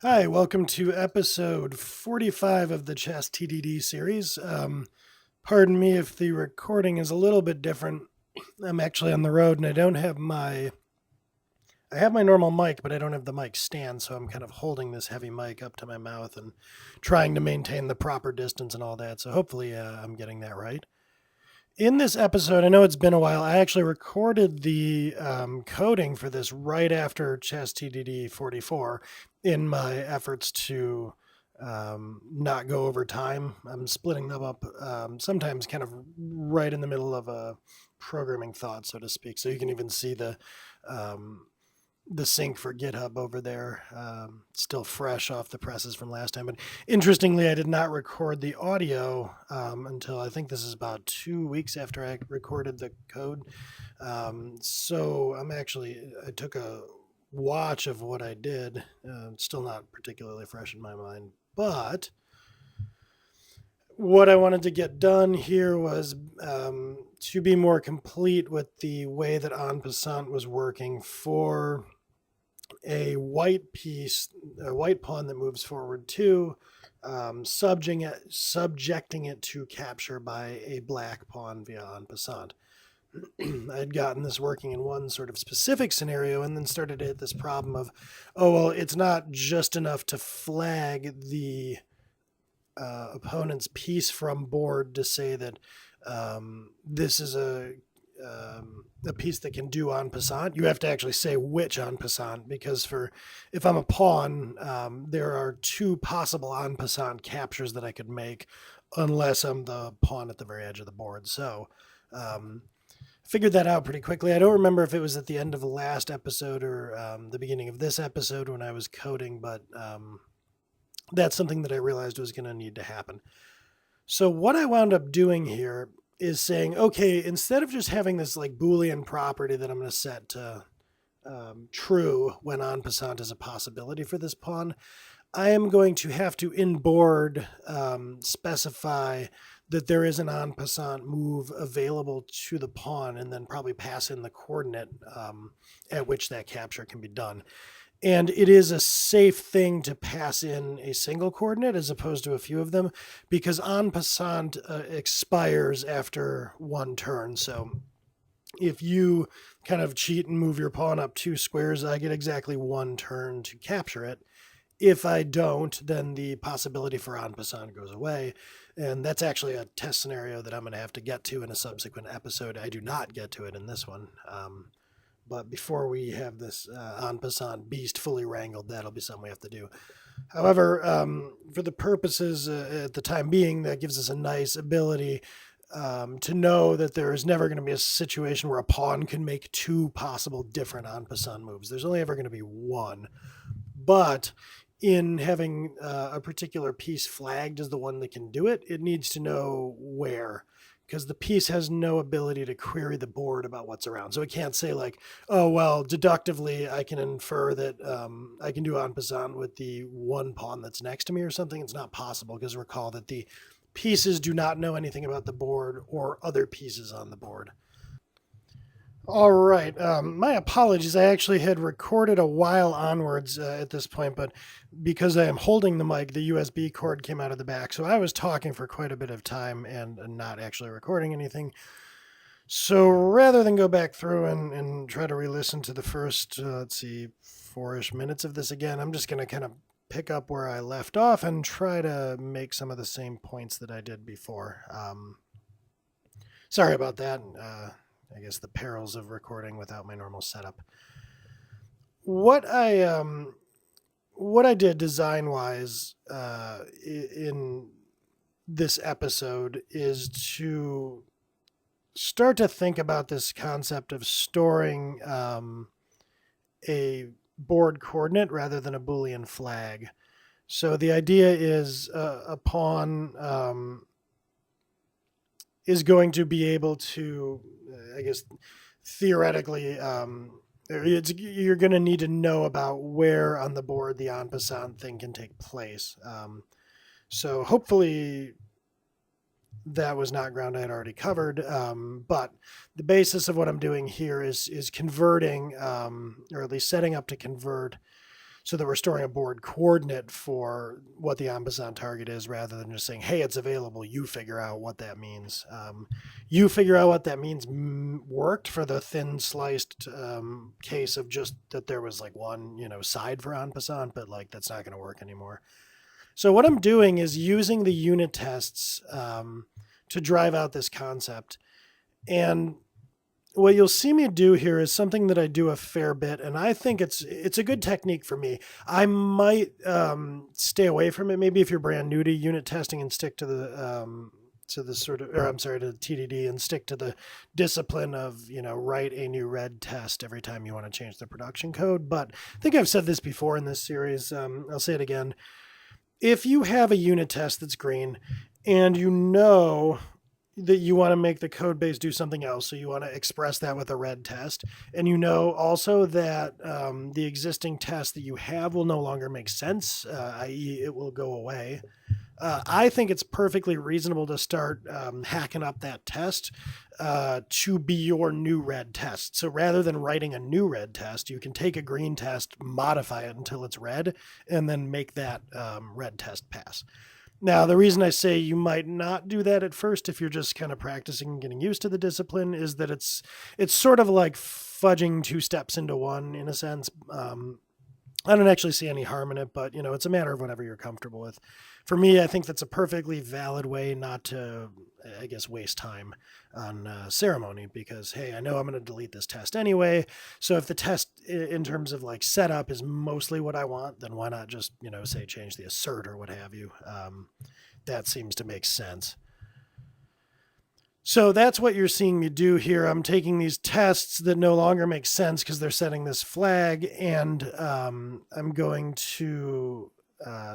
Hi, welcome to episode 45 of the ChessTDD series. Pardon me if the recording is a little bit different. I'm actually on the road and I have my normal mic, but I don't have the mic stand, so I'm kind of holding this heavy mic up to my mouth and trying to maintain the proper distance and all that. So hopefully I'm getting that right. In this episode, I know it's been a while. I actually recorded the coding for this right after ChessTDD44 in my efforts to not go over time. I'm splitting them up sometimes kind of right in the middle of a programming thought, so to speak. So you can even see um, the sync for GitHub over there, still fresh off the presses from last time. But interestingly, I did not record the audio until I think this is about 2 weeks after I recorded the code. So I took a watch of what I did. It's still not particularly fresh in my mind, but what I wanted to get done here was to be more complete with the way that en passant was working for a white piece, a white pawn that moves forward two, subjecting it to capture by a black pawn via en passant. I'd gotten this working in one sort of specific scenario and then started to hit this problem of, oh, well, it's not just enough to flag the opponent's piece from board to say that this is a piece that can do en passant. You have to actually say which en passant, because if I'm a pawn, there are two possible en passant captures that I could make unless I'm the pawn at the very edge of the board. So figured that out pretty quickly. I don't remember if it was at the end of the last episode or the beginning of this episode when I was coding, but that's something that I realized was going to need to happen. So what I wound up doing here is saying, okay, instead of just having this like Boolean property that I'm going to set to true when en passant is a possibility for this pawn, I am going to have to inboard specify that there is an en passant move available to the pawn, and then probably pass in the coordinate at which that capture can be done. And it is a safe thing to pass in a single coordinate as opposed to a few of them, because en passant expires after one turn. So if you kind of cheat and move your pawn up two squares, I get exactly one turn to capture it. If I don't, then the possibility for en passant goes away. And that's actually a test scenario that I'm going to have to get to in a subsequent episode. I do not get to it in this one. But before we have this en passant beast fully wrangled, that'll be something we have to do. However, for the purposes at the time being, that gives us a nice ability to know that there is never going to be a situation where a pawn can make two possible different en passant moves. There's only ever going to be one. But in having a particular piece flagged as the one that can do it, it needs to know where, because the piece has no ability to query the board about what's around. So it can't say like, oh, well, deductively, I can infer that I can do en passant with the one pawn that's next to me or something. It's not possible, because recall that the pieces do not know anything about the board or other pieces on the board. All right. My apologies. I actually had recorded a while onwards at this point, but because I am holding the mic, the USB cord came out of the back. So I was talking for quite a bit of time and not actually recording anything. So rather than go back through and try to re-listen to the first, let's see, 4-ish minutes of this again, I'm just going to kind of pick up where I left off and try to make some of the same points that I did before. Sorry about that. I guess the perils of recording without my normal setup. What I did design wise in this episode is to start to think about this concept of storing a board coordinate rather than a Boolean flag. So the idea is a pawn is going to be able to, I guess, theoretically, you're going to need to know about where on the board the en passant thing can take place. So hopefully that was not ground I had already covered. But the basis of what I'm doing here is converting, or at least setting up to convert so that we're storing a board coordinate for what the en passant target is rather than just saying, hey, it's available, you figure out what that means. You figure out what that means worked for the thin sliced case of just that there was like one, side for en passant, but like that's not going to work anymore. So what I'm doing is using the unit tests to drive out this concept. And what you'll see me do here is something that I do a fair bit, and I think it's a good technique for me. I might stay away from it. Maybe if you're brand new to unit testing and stick to the sort of, or I'm sorry, to TDD and stick to the discipline of, write a new red test every time you want to change the production code. But I think I've said this before in this series. I'll say it again. If you have a unit test that's green and you know that you want to make the code base do something else, so you want to express that with a red test, and you know also that the existing test that you have will no longer make sense, i.e. it will go away, I think it's perfectly reasonable to start hacking up that test to be your new red test. So rather than writing a new red test, you can take a green test, modify it until it's red, and then make that red test pass. Now, the reason I say you might not do that at first if you're just kind of practicing and getting used to the discipline is that it's sort of like fudging two steps into one in a sense. I don't actually see any harm in it, but it's a matter of whatever you're comfortable with. For me, I think that's a perfectly valid way not to, I guess, waste time on ceremony because, hey, I know I'm going to delete this test anyway. So if the test in terms of like setup is mostly what I want, then why not just, say change the assert or what have you? That seems to make sense. So that's what you're seeing me do here. I'm taking these tests that no longer make sense because they're setting this flag, and I'm going to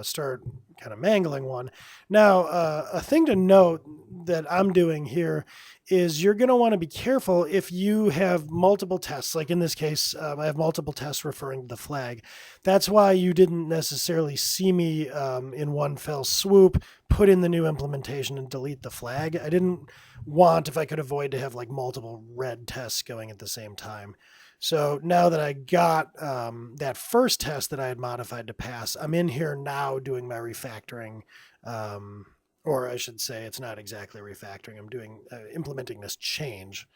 start kind of mangling one. Now, a thing to note that I'm doing here is you're going to want to be careful if you have multiple tests. Like in this case, I have multiple tests referring to the flag. That's why you didn't necessarily see me in one fell swoop put in the new implementation and delete the flag. I didn't want, if I could avoid, to have like multiple red tests going at the same time. So now that I got that first test that I had modified to pass, I'm in here now doing my refactoring, or I should say it's not exactly refactoring. I'm doing implementing this change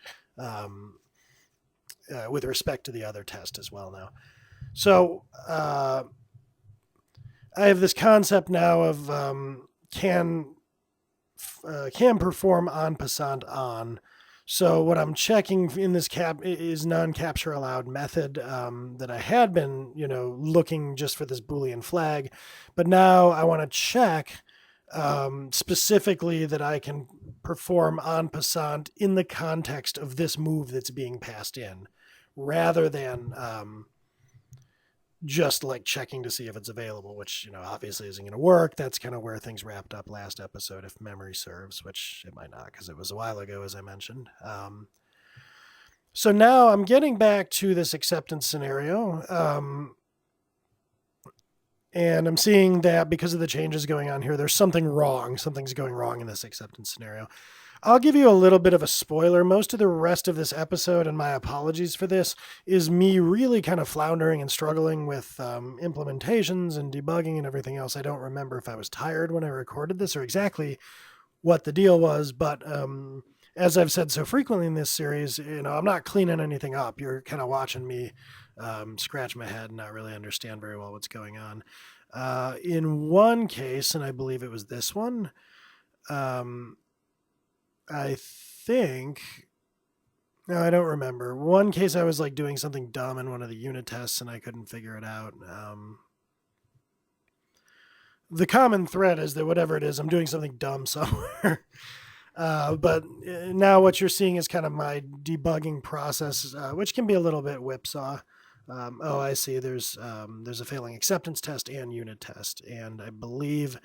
with respect to the other test as well now. So I have this concept now of can perform en passant on. So what I'm checking in this is non-capture allowed method that I had been, looking just for this Boolean flag, but now I want to check specifically that I can perform en passant in the context of this move that's being passed in, rather than just like checking to see if it's available, which, obviously isn't going to work. That's kind of where things wrapped up last episode, if memory serves, which it might not because it was a while ago, as I mentioned. So now I'm getting back to this acceptance scenario. And I'm seeing that because of the changes going on here, there's something wrong. Something's going wrong in this acceptance scenario. I'll give you a little bit of a spoiler. Most of the rest of this episode, and my apologies for this, is me really kind of floundering and struggling with implementations and debugging and everything else. I don't remember if I was tired when I recorded this or exactly what the deal was, but as I've said so frequently in this series, I'm not cleaning anything up. You're kind of watching me scratch my head and not really understand very well what's going on. In one case, and I believe it was this one, I think, no, I don't remember. One case I was like doing something dumb in one of the unit tests and I couldn't figure it out. The common thread is that whatever it is, I'm doing something dumb somewhere. But now what you're seeing is kind of my debugging process, which can be a little bit whipsaw. Oh, I see. There's a failing acceptance test and unit test. And I believe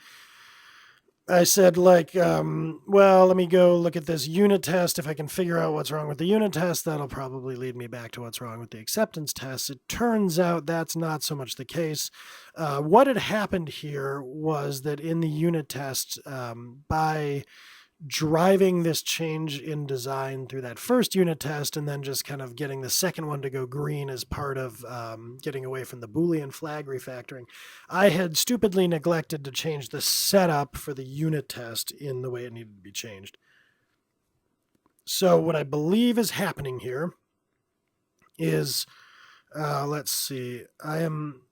I said well, let me go look at this unit test. If I can figure out what's wrong with the unit test, that'll probably lead me back to what's wrong with the acceptance test. It turns out that's not so much the case. What had happened here was that in the unit test, by driving this change in design through that first unit test and then just kind of getting the second one to go green as part of getting away from the Boolean flag refactoring, I had stupidly neglected to change the setup for the unit test in the way it needed to be changed. So what I believe is happening here is, let's see, I am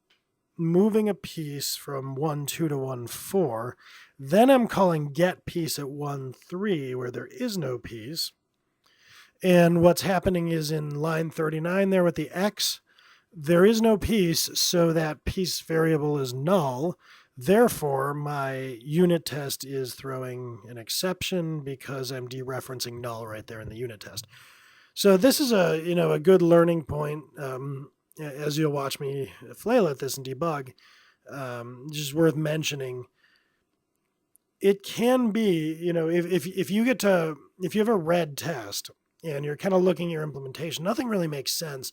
moving a piece from 1, 2 to 1, 4. Then I'm calling get piece at 1, 3 where there is no piece. And what's happening is in line 39 there with the X, there is no piece, so that piece variable is null. Therefore, my unit test is throwing an exception because I'm dereferencing null right there in the unit test. So this is a good learning point. As you'll watch me flail at this and debug, just worth mentioning. It can be, if you have a red test and you're kind of looking at your implementation, nothing really makes sense.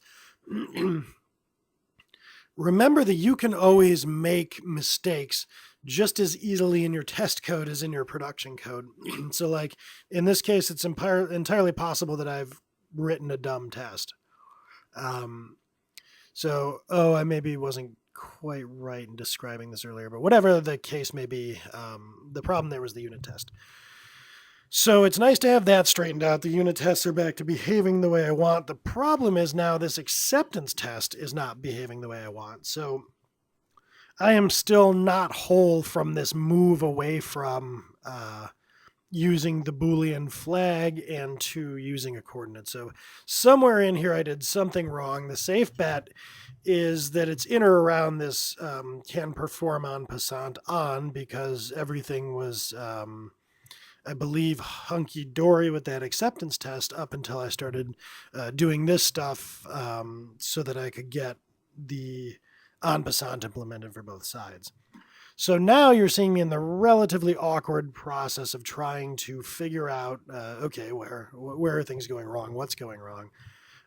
Remember that you can always make mistakes just as easily in your test code as in your production code. So like in this case, it's entirely possible that I've written a dumb test. I maybe wasn't quite right in describing this earlier, but whatever the case may be, the problem there was the unit test. So it's nice to have that straightened out. The unit tests are back to behaving the way I want. The problem is now this acceptance test is not behaving the way I want. So I am still not whole from this move away from using the Boolean flag and to using a coordinate. So somewhere in here I did something wrong. The safe bet is that it's in or around this can perform en passant on, because everything was, I believe, hunky-dory with that acceptance test up until I started doing this stuff so that I could get the en passant implemented for both sides. So now you're seeing me in the relatively awkward process of trying to figure out, okay, where are things going wrong? What's going wrong?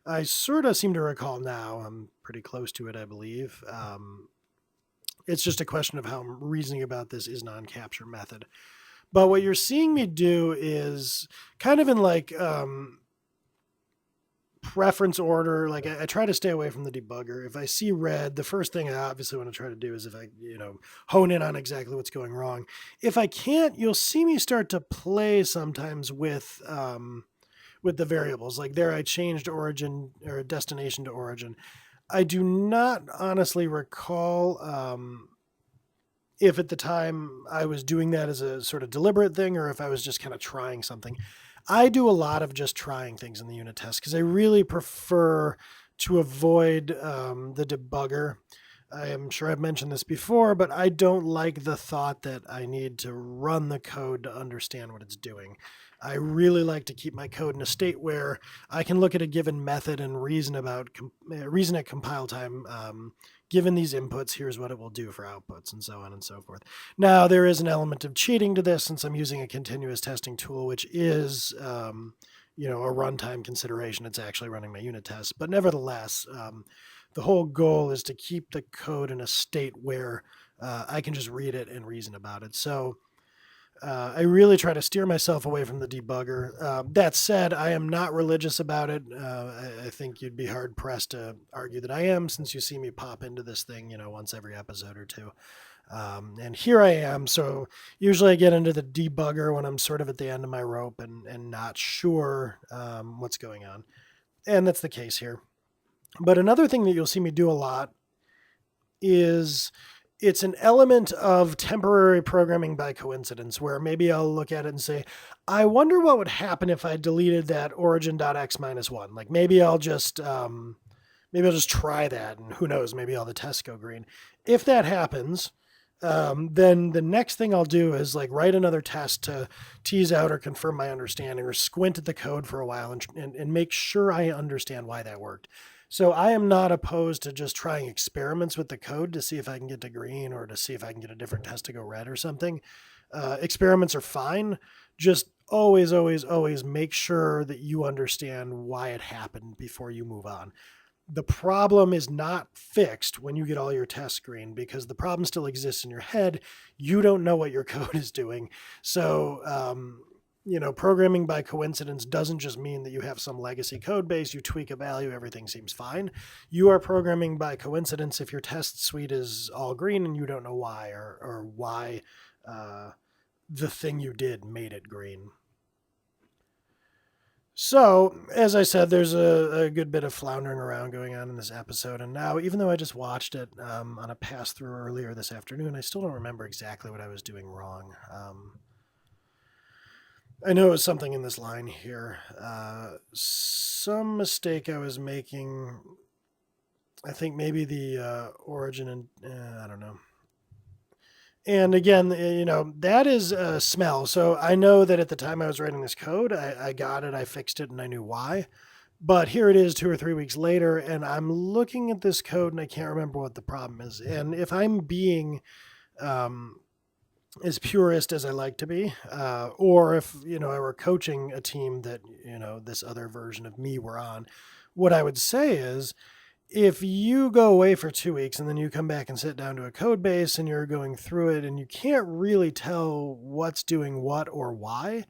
I sort of seem to recall now. I'm pretty close to it, I believe. It's just a question of how I'm reasoning about this is non-capture method. But what you're seeing me do is kind of in like preference order. Like I try to stay away from the debugger. If I see red, the first thing I obviously want to try to do is if I, hone in on exactly what's going wrong. If I can't, you'll see me start to play sometimes with the variables. Like there I changed origin or destination to origin. I do not honestly recall if at the time I was doing that as a sort of deliberate thing or if I was just kind of trying something. I do a lot of just trying things in the unit test because I really prefer to avoid the debugger. I am sure I've mentioned this before, but I don't like the thought that I need to run the code to understand what it's doing. I really like to keep my code in a state where I can look at a given method and reason at compile time. Given these inputs, here's what it will do for outputs, and so on and so forth. Now, there is an element of cheating to this since I'm using a continuous testing tool, which is a runtime consideration. It's actually running my unit tests. But nevertheless, the whole goal is to keep the code in a state where I can just read it and reason about it. So I really try to steer myself away from the debugger. That said, I am not religious about it. I think you'd be hard pressed to argue that I am, since you see me pop into this thing, once every episode or two. And here I am. So usually I get into the debugger when I'm sort of at the end of my rope and not sure what's going on. And that's the case here. But another thing that you'll see me do a lot is it's an element of temporary programming by coincidence, where maybe I'll look at it and say, I wonder what would happen if I deleted that origin.x-1. Like maybe I'll just try that, and who knows, maybe all the tests go green. If that happens, then the next thing I'll do is like write another test to tease out or confirm my understanding, or squint at the code for a while and make sure I understand why that worked. So I am not opposed to just trying experiments with the code to see if I can get to green or to see if I can get a different test to go red or something. Experiments are fine. Just always, always, always make sure that you understand why it happened before you move on. The problem is not fixed when you get all your tests green, because the problem still exists in your head. You don't know what your code is doing. So programming by coincidence doesn't just mean that you have some legacy code base, you tweak a value, everything seems fine. You are programming by coincidence if your test suite is all green and you don't know why, or why the thing you did made it green. So, as I said, there's a good bit of floundering around going on in this episode. And now, even though I just watched it on a pass through earlier this afternoon, I still don't remember exactly what I was doing wrong. I know it was something in this line here. Some mistake I was making. I think maybe the origin and I don't know. And again, that is a smell. So I know that at the time I was writing this code, I got it, I fixed it, and I knew why. But here it is 2 or 3 weeks later, and I'm looking at this code and I can't remember what the problem is. And if I'm being as purist as I like to be, or if, I were coaching a team that, this other version of me were on, what I would say is, if you go away for 2 weeks and then you come back and sit down to a code base and you're going through it and you can't really tell what's doing what or why,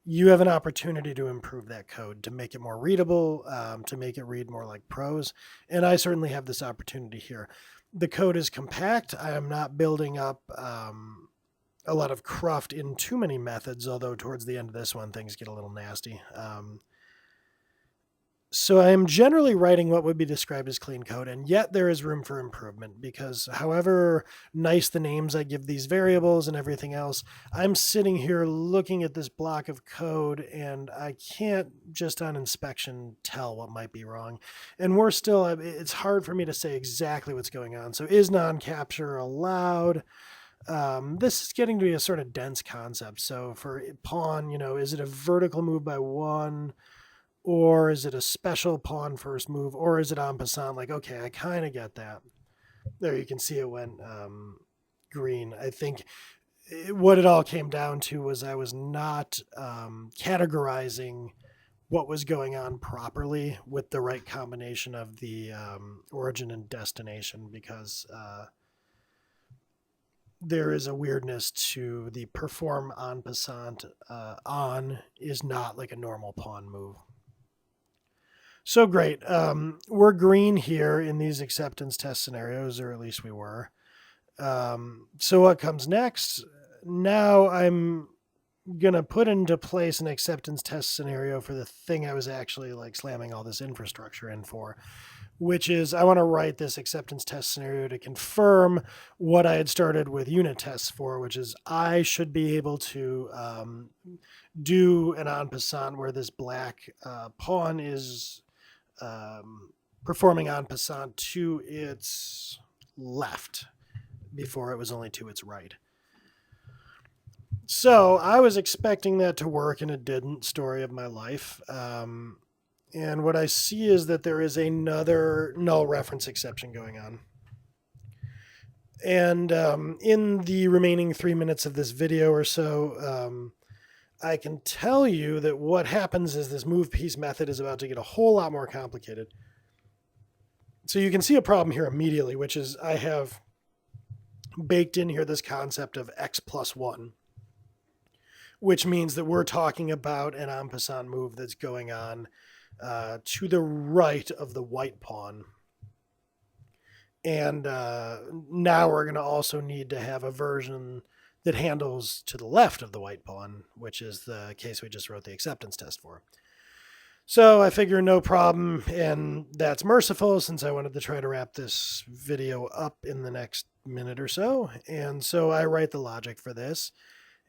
you have an opportunity to improve that code, to make it more readable, to make it read more like prose. And I certainly have this opportunity here. The code is compact. I am not building up a lot of cruft in too many methods, although towards the end of this one, things get a little nasty. So I am generally writing what would be described as clean code, and yet there is room for improvement because however nice the names I give these variables and everything else, I'm sitting here looking at this block of code and I can't just on inspection tell what might be wrong. And it's hard for me to say exactly what's going on. So is non-capture allowed? This is getting to be a sort of dense concept. So for pawn, is it a vertical move by 1? Or is it a special pawn first move? Or is it en passant? Like, okay, I kind of get that. There, you can see it went green. I think what it all came down to was I was not categorizing what was going on properly with the right combination of the origin and destination, because there is a weirdness to the perform en passant. On is not like a normal pawn move. So great. We're green here in these acceptance test scenarios, or at least we were. So what comes next? Now I'm going to put into place an acceptance test scenario for the thing I was actually like slamming all this infrastructure in for, which is I want to write this acceptance test scenario to confirm what I had started with unit tests for, which is I should be able to do an en passant where this black pawn is performing en passant to its left before it was only to its right. So I was expecting that to work and it didn't. Story of my life. And what I see is that there is another null reference exception going on. And in the remaining 3 minutes of this video or so, I can tell you that what happens is this move piece method is about to get a whole lot more complicated. So you can see a problem here immediately, which is I have baked in here this concept of x plus 1, which means that we're talking about an en passant move that's going on to the right of the white pawn. And now we're going to also need to have a version that handles to the left of the white pawn, which is the case we just wrote the acceptance test for. So I figure no problem, and that's merciful since I wanted to try to wrap this video up in the next minute or so. And so I write the logic for this,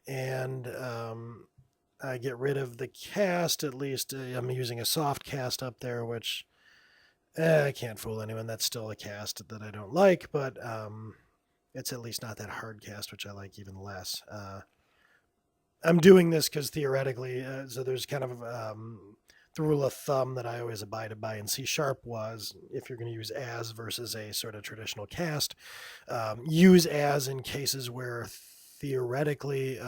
and I get rid of the cast. At least I'm using a soft cast up there, which I can't fool anyone. That's still a cast that I don't like, but it's at least not that hard cast, which I like even less. I'm doing this because theoretically, so there's kind of the rule of thumb that I always abided by in C# was if you're going to use as versus a sort of traditional cast, use as in cases where theoretically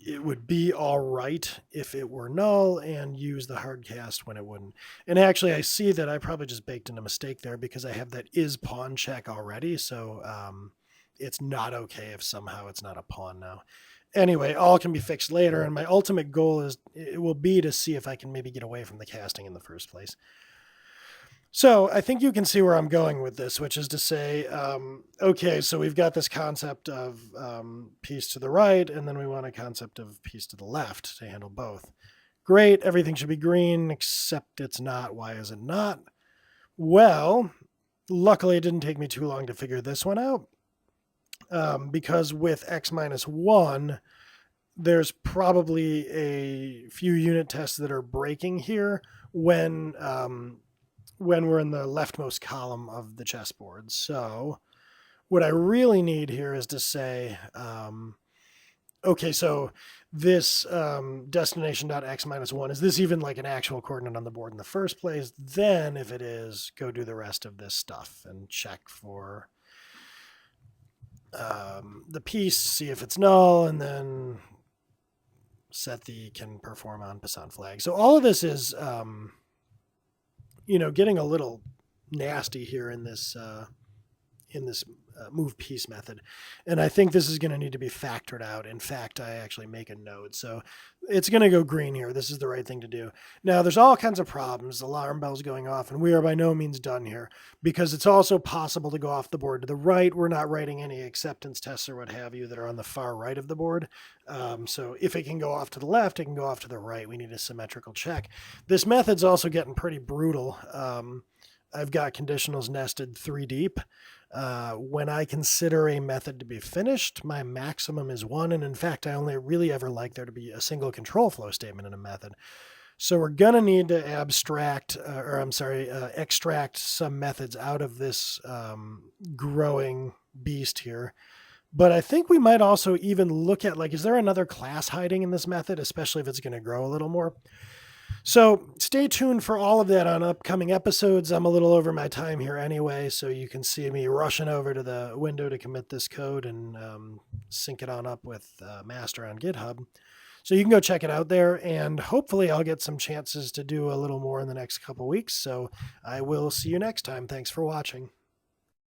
it would be all right if it were null, and use the hard cast when it wouldn't. And actually I see that I probably just baked in a mistake there because I have that is pawn check already. So it's not okay if somehow it's not a pawn now. Anyway, all can be fixed later, and my ultimate goal will be to see if I can maybe get away from the casting in the first place. So I think you can see where I'm going with this, which is to say, okay, so we've got this concept of piece to the right, and then we want a concept of piece to the left to handle both. Great, everything should be green, except it's not. Why is it not? Well, luckily it didn't take me too long to figure this one out, because with x minus 1, there's probably a few unit tests that are breaking here when we're in the leftmost column of the chessboard. So what I really need here is to say, okay, so this destination.x minus 1, is this even like an actual coordinate on the board in the first place? Then if it is, go do the rest of this stuff and check for the piece, see if it's null, and then set the can perform en passant flag. So all of this is, getting a little nasty here in this move piece method. And I think this is going to need to be factored out. In fact, I actually make a note. So it's going to go green here. This is the right thing to do. Now, there's all kinds of problems. Alarm bells going off, and we are by no means done here because it's also possible to go off the board to the right. We're not writing any acceptance tests or what have you that are on the far right of the board. So if it can go off to the left, it can go off to the right. We need a symmetrical check. This method's also getting pretty brutal. I've got conditionals nested 3 deep. When I consider a method to be finished, my maximum is 1. And in fact, I only really ever like there to be a single control flow statement in a method. So we're going to need to extract some methods out of this growing beast here. But I think we might also even look at, is there another class hiding in this method, especially if it's going to grow a little more? So stay tuned for all of that on upcoming episodes. I'm a little over my time here anyway, so you can see me rushing over to the window to commit this code and sync it on up with master on GitHub. So you can go check it out there, and hopefully I'll get some chances to do a little more in the next couple weeks. So I will see you next time. Thanks for watching.